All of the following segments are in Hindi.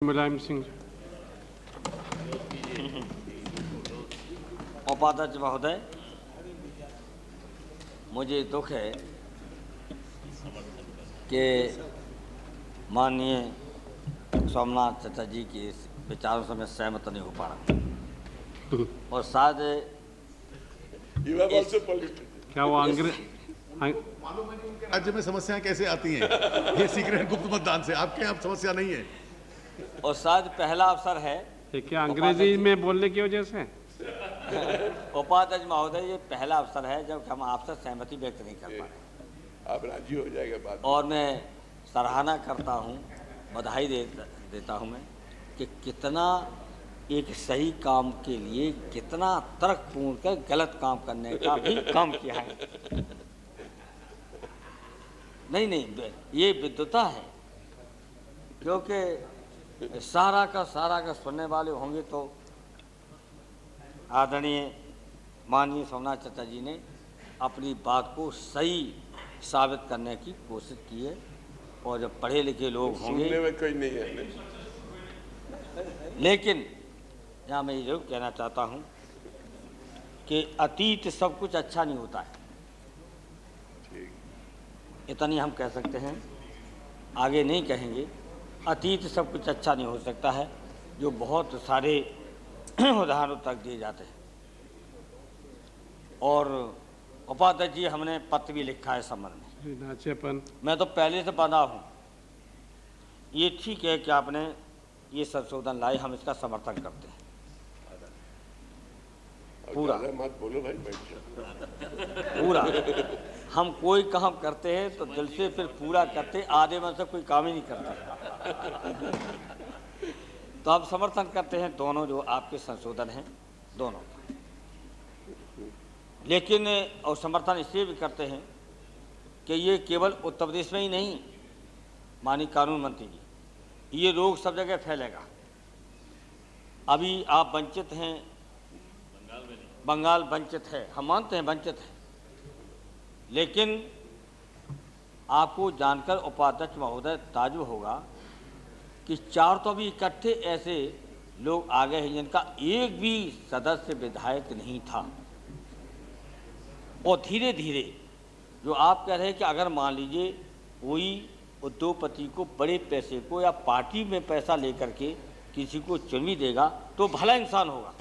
मुलायम सिंह। उपाध्यक्ष महोदय, मुझे दुख है कि माननीय सोमनाथ चटर्जी के इस विचारों से मैं सहमत नहीं हो पा रहा और शायद क्या वो अंग्रेज राज्य में समस्याएं कैसे आती हैं? ये सीक्रेट गुप्त मतदान से आपके यहाँ समस्या नहीं है। और शायद पहला अवसर है क्या अंग्रेजी में बोलने की वजह से? उपाध्यक्ष महोदय, ये पहला अवसर है जब हम आपसे सहमति व्यक्त नहीं कर पा रहे। आप राजी हो जाएगा बात। और मैं सराहना करता हूँ, बधाई देता हूँ मैं कि कितना एक सही काम के लिए कितना तर्कपूर्ण कर गलत काम करने का भी काम किया है। नहीं, ये विद्वता है, क्योंकि सारा का सुनने वाले होंगे तो आदरणीय माननीय सोमनाथ चटर्जी ने अपनी बात को सही साबित करने की कोशिश की है। और जब पढ़े लिखे लोग होंगे, सुनने में कोई नहीं है। लेकिन यहाँ मैं ये जरूर कहना चाहता हूँ कि अतीत सब कुछ अच्छा नहीं होता है, इतनी हम कह सकते हैं, आगे नहीं कहेंगे। अतीत सब कुछ अच्छा नहीं हो सकता है, जो बहुत सारे उदाहरणों तक दिए जाते हैं। और उपाध्यक्ष जी, हमने पत्र भी लिखा है संबंध में। नाचेपन मैं तो पहले से बना हूँ, ये ठीक है कि आपने ये संशोधन लाए, हम इसका समर्थन करते हैं पूरा। मत बोलो भाई, बैठ जाओ। पूरा हम कोई काम करते हैं तो दिल से फिर पूरा करते, आधे मन से कोई काम ही नहीं करते। तो आप समर्थन करते हैं दोनों जो आपके संशोधन हैं, दोनों। लेकिन और समर्थन इसलिए भी करते हैं कि ये केवल उत्तर प्रदेश में ही नहीं, माननीय कानून मंत्री जी, ये रोग सब जगह फैलेगा। अभी आप वंचित हैं, बंगाल वंचित है, हम मानते हैं वंचित है, लेकिन आपको जानकर उपाध्यक्ष महोदय ताज्जुब होगा कि 4 तो अभी इकट्ठे ऐसे लोग आ गए हैं जिनका एक भी सदस्य विधायक नहीं था। और धीरे धीरे जो आप कह रहे हैं कि अगर मान लीजिए कोई उद्योगपति को बड़े पैसे को या पार्टी में पैसा लेकर के किसी को चुन भी देगा तो भला इंसान होगा,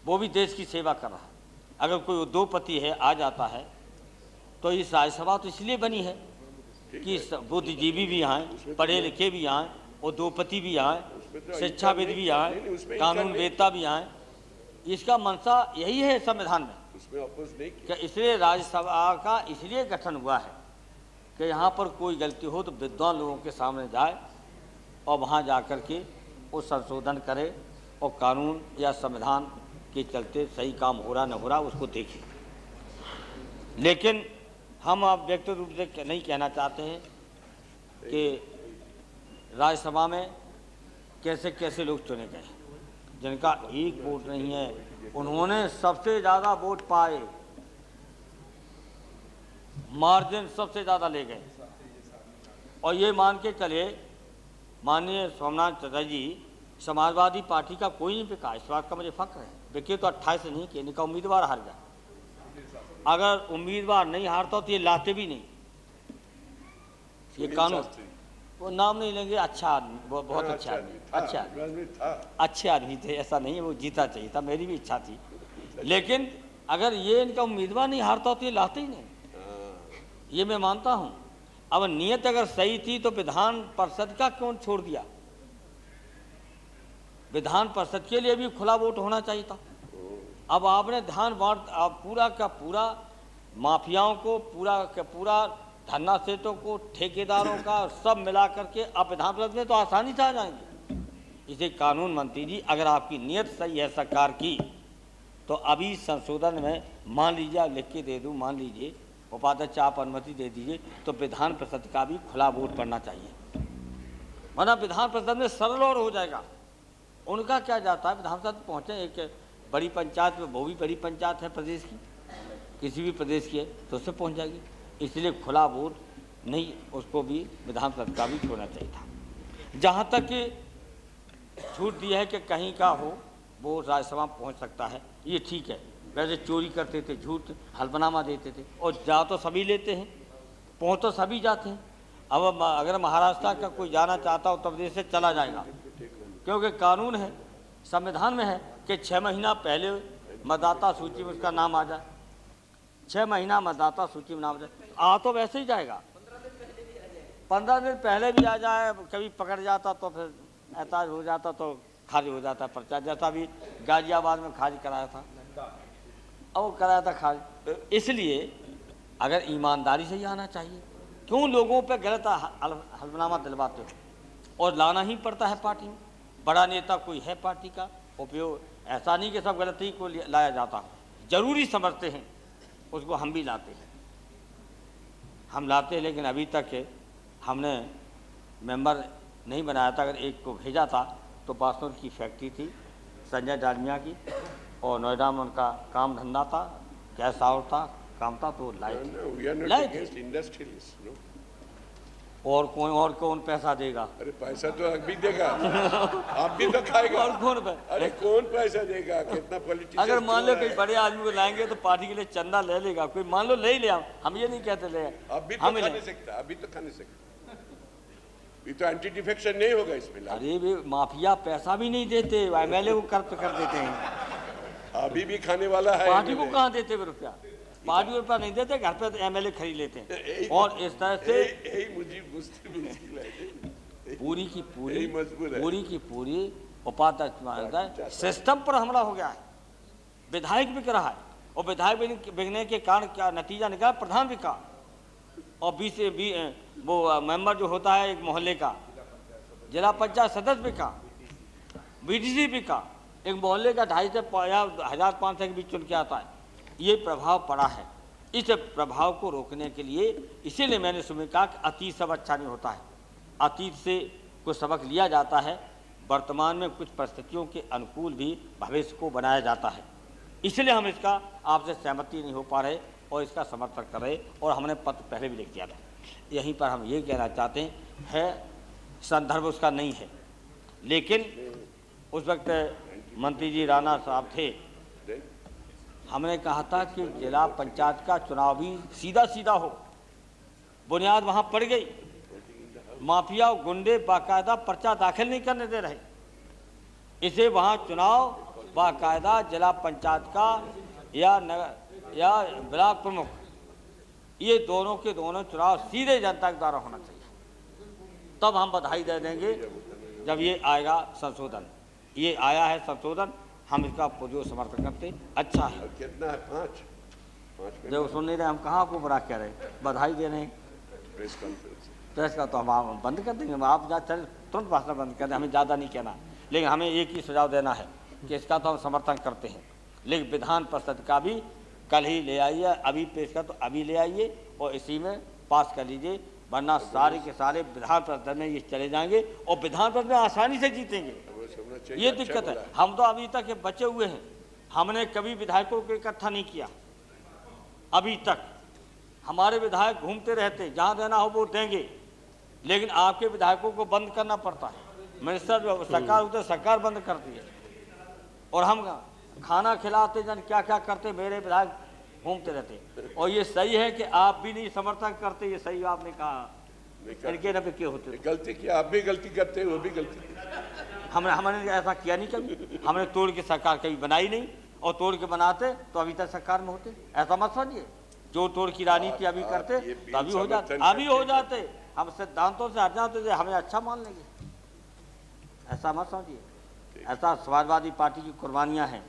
वो भी देश की सेवा कर रहा है। अगर कोई उद्योगपति है आ जाता है तो इस राज्यसभा तो इसलिए बनी है कि बुद्धिजीवी भी आए, पढ़े लिखे भी आए, उद्योगपति भी आए, शिक्षाविद भी आए, कानूनवेत्ता भी आए। इसका मंशा यही है संविधान में कि इसलिए राज्यसभा का इसलिए गठन हुआ है कि यहाँ पर कोई गलती हो तो विद्वान लोगों के सामने जाए और वहाँ जा कर के वो संशोधन करे और कानून या संविधान के चलते सही काम हो रहा न हो रहा उसको देखें। लेकिन हम अब व्यक्तिगत रूप से नहीं कहना चाहते हैं कि राज्यसभा में कैसे कैसे लोग चुने गए जिनका एक वोट नहीं है, उन्होंने सबसे ज़्यादा वोट पाए, मार्जिन सबसे ज़्यादा ले गए। और ये मान के चले माननीय सोमनाथ चटर्जी, समाजवादी पार्टी का कोई नहीं बिका, इस बात का मुझे फख्र है। बिके तो 28 नहीं किए, इनका उम्मीदवार हार गया। अगर उम्मीदवार नहीं हारता तो ये लाते भी नहीं। ये कानून, वो नाम नहीं लेंगे, अच्छा आदमी, वो बहुत अच्छा आदमी, अच्छे आदमी थे, ऐसा नहीं है, वो जीता चाहिए था, मेरी भी इच्छा थी। लेकिन अगर ये इनका उम्मीदवार नहीं हारता तो ये लाते ही नहीं, ये मैं मानता हूँ। अब नीयत अगर सही थी तो विधान परिषद का क्यों छोड़ दिया? विधान परिषद के लिए भी खुला वोट होना चाहिए था। अब आपने ध्यान बांट, पूरा का पूरा माफियाओं को, पूरा का पूरा धन्ना सेठों को, ठेकेदारों का सब मिला करके आप विधान परिषद में तो आसानी से आ जाएंगे। इसे कानून मंत्री जी, अगर आपकी नीयत सही है सरकार की तो अभी संशोधन में मान लीजिए, आप लिख के दे दूँ, मान लीजिए उपाध्यक्ष आप अनुमति दे दीजिए तो विधान परिषद का भी खुला वोट पड़ना चाहिए, वरना विधान परिषद में सरल और हो जाएगा। उनका क्या जाता है, विधान परिषद पहुँचे, एक बड़ी पंचायत में, वो भी बड़ी पंचायत है प्रदेश की, किसी भी प्रदेश की है तो उससे पहुँच जाएगी। इसलिए खुला वोट नहीं, उसको भी विधान परिषद का भी होना चाहिए था। जहाँ तक कि छूट दी है कि कहीं का हो वो राज्यसभा में पहुँच सकता है, ये ठीक है। वैसे चोरी करते थे, झूठ हल्फनामा देते थे, और जा तो सभी लेते हैं, पहुँच तो सभी जाते हैं। अब अगर महाराष्ट्र का कोई जाना चाहता हो उत्तर प्रदेश से चला जाएगा, क्योंकि कानून है, संविधान में है कि 6 महीना पहले मतदाता सूची में उसका नाम आ जाए। 6 महीना मतदाता सूची में नाम आ जाए, आ तो वैसे ही जाएगा। 15 दिन पहले भी आ जाए, कभी पकड़ जाता तो फिर एहताज हो जाता तो खारिज हो जाता पर्चा, जैसा भी गाजियाबाद में खारिज कराया था, अब वो कराया था खारिज। इसलिए अगर ईमानदारी से ही आना चाहिए, क्यों लोगों पे गलत हल्फनामा दिलवाते हो? और लाना ही पड़ता है पार्टी में, बड़ा नेता कोई है पार्टी का उपयोग, ऐसा नहीं कि सब गलती को लाया जाता, जरूरी समझते हैं उसको, हम भी लाते हैं, हम लाते हैं। लेकिन अभी तक हमने मेंबर नहीं बनाया था। अगर एक को भेजा था तो बासनोर की फैक्ट्री थी संजय डालमिया की, और नोएडा में उनका काम धंधा था, गैस आउट था, काम था, तो लाए थे। Industrialist no. और कौन पैसा देगा? अरे पैसा तो अभी देगा, आप भी तो खाएगा। और कौन अरे कौन पैसा देगा? कितना पॉलिटिशियन? अगर मान लो कोई बड़े आदमी को लाएंगे तो पार्टी के लिए चंदा ले लेगा कोई, मान लो ले ही ले, हम ये नहीं कहते ले, अभी तो खा नहीं सकता, अभी तो खा नहीं सकता, ये तो एंटी डिफेक्शन नहीं होगा इसमें। अरे भी माफिया पैसा भी नहीं देते, एमएलए को कर देते हैं, अभी भी खाने वाला है। पार्टी को कहाँ देते रुपया? पार्टी को रुपया नहीं देते, घर पे एमएलए खरीद लेते हैं। और इस तरह से पूरी की पूरी उपाध्यक्ष सिस्टम पर हमला हो गया है, विधायक बिक रहा है, और विधायक बिकने के कारण क्या नतीजा निकला? प्रधान बिका, और वो मेंबर जो होता है एक मोहल्ले का, जिला पंचायत सदस्य बिका, बीडीसी बिका, एक मोहल्ले का 250 से 1500 के बीच चुन के आता है। ये प्रभाव पड़ा है। इस प्रभाव को रोकने के लिए इसीलिए मैंने सुबह कहा कि अतीत सब अच्छा नहीं होता है, अतीत से कुछ सबक लिया जाता है, वर्तमान में कुछ परिस्थितियों के अनुकूल भी भविष्य को बनाया जाता है। इसलिए हम इसका आपसे सहमति नहीं हो पा रहे और इसका समर्थन कर रहे, और हमने पत्र पहले भी लिख दिया था। यहीं पर हम ये कहना चाहते हैं संदर्भ उसका नहीं है, लेकिन उस वक्त मंत्री जी राणा साहब थे, हमने कहा था कि जिला पंचायत का चुनाव भी सीधा सीधा हो, बुनियाद वहाँ पड़ गई, माफिया और गुंडे बाकायदा पर्चा दाखिल नहीं करने दे रहे, इसे वहाँ चुनाव बाकायदा जिला पंचायत का या ब्लॉक प्रमुख, ये दोनों के दोनों चुनाव सीधे जनता के द्वारा होना चाहिए। तब हम बधाई दे देंगे जब ये आएगा संशोधन। ये आया है संशोधन, हम इसका पुरजोर समर्थन करते, अच्छा है। कितना है? 5 देखो सुन नहीं रहे, हम कहाँ आपको बुरा कह रहे हैं, बधाई दे रहे हैं। प्रेस कॉन्फ्रेंस प्रेस का तो हम बंद कर देंगे, आप चल तुरंत भाषण बंद कर दें, हमें ज़्यादा नहीं कहना, लेकिन हमें एक ही सुझाव देना है कि इसका तो हम समर्थन करते हैं, लेकिन विधान परिषद का भी कल ही ले आइए, अभी पेश कर तो अभी ले आइए और इसी में पास कर लीजिए, वरना सारे के सारे विधान परिषद में ये चले जाएंगे और विधान परिषद में आसानी से जीतेंगे। ये दिक्कत है। हम तो अभी तक बचे हुए हैं, हमने कभी विधायकों को इकट्ठा नहीं किया, अभी तक हमारे विधायक घूमते रहते, जहाँ देना हो वो देंगे, लेकिन आपके विधायकों को बंद करना पड़ता है। मिनिस्टर सरकार होते सरकार बंद करती है, और हम खाना खिलाते जन क्या क्या करते, मेरे विधायक घूमते रहते। और ये सही है कि आप भी नहीं समर्थन करते, ये सही आपने कहा, इनके नफे क्यों होते? गलती किया, आप भी गलती करते हैं, वो भी गलती। हमने ऐसा किया नहीं कभी, हमने तोड़ के सरकार कभी बनाई नहीं, और तोड़ के बनाते तो अभी तक सरकार में होते। ऐसा मत समझिए, जो तोड़ की राजनीति अभी करते तो अभी हो जाते, अभी हो जाते। हम सिद्धांतों से हट जाते थे, हमें अच्छा मान लेंगे, ऐसा मत समझिए। ऐसा समाजवादी पार्टी की कुर्बानियां हैं,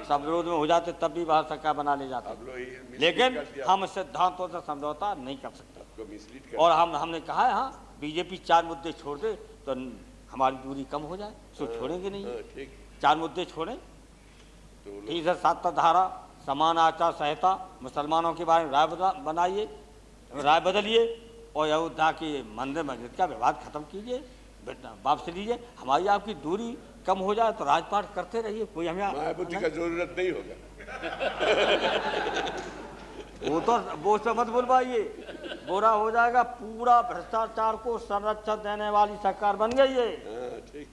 सब विरोध में हो जाते तब भी बाहर सरकार बना ले जाते, लेकिन हम सिद्धांतों से समझौता नहीं कर सकते। और हमने कहा है, हाँ बीजेपी 4 मुद्दे छोड़ दे तो हमारी दूरी कम हो जाए, तो छोड़ेंगे नहीं। 4 मुद्दे छोड़ें, 307 धारा, समान आचार संहिता, मुसलमानों के बारे में राय बदलिए, और अयोध्या के मंदिर मस्जिद का विवाद खत्म कीजिए, वापस लीजिए, हमारी आपकी दूरी कम हो जाए तो राजपाट करते रहिए, कोई हमें मायावती का जरूरत नहीं होगा। वो सब मत बुलवाइए, बुरा हो जाएगा। पूरा भ्रष्टाचार को संरक्षण देने वाली सरकार बन गई है। हाँ, ठीक।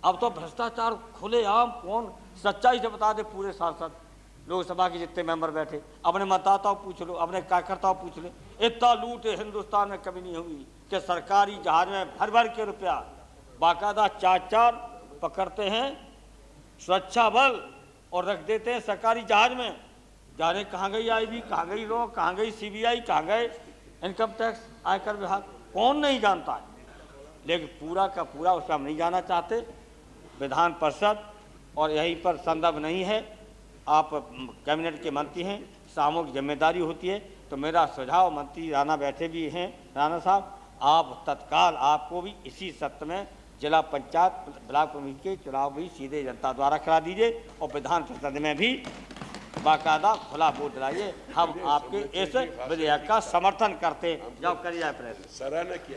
अब तो भ्रष्टाचार खुलेआम, कौन सच्चाई से बता दे। पूरे सांसद लोकसभा के जितने मेंबर बैठे, अपने मतदाताओं पूछ लो, अपने कार्यकर्ताओं पूछ लो। इतना लूट हिंदुस्तान में कभी नहीं हुई कि सरकारी जहाज में भर भर के रुपया बाकायदा 4-4 पकड़ते हैं सुरक्षा बल और रख देते हैं सरकारी जहाज में। जाने कहाँ गई आईबी, कहाँ गई लो, कहाँ गई सीबीआई, कहाँ गए इनकम टैक्स, आयकर विभाग, कौन नहीं जानता है। लेकिन पूरा का पूरा उसका हम नहीं जाना चाहते। विधान परिषद और यहीं पर संदर्भ नहीं है, आप कैबिनेट के मंत्री हैं, सामूहिक जिम्मेदारी होती है। तो मेरा सुझाव, मंत्री राणा बैठे भी हैं, राणा साहब, आप तत्काल, आपको भी इसी सत्र में जिला पंचायत ब्लॉक प्रमुख के चुनाव भी सीधे जनता द्वारा करा दीजिए और विधान परिषद में भी बाकायदा खुला वोट दिलाइए। हम आपके इस विधेयक का समर्थन करते हैं। जब करिए प्रयत्न। सराहना किया।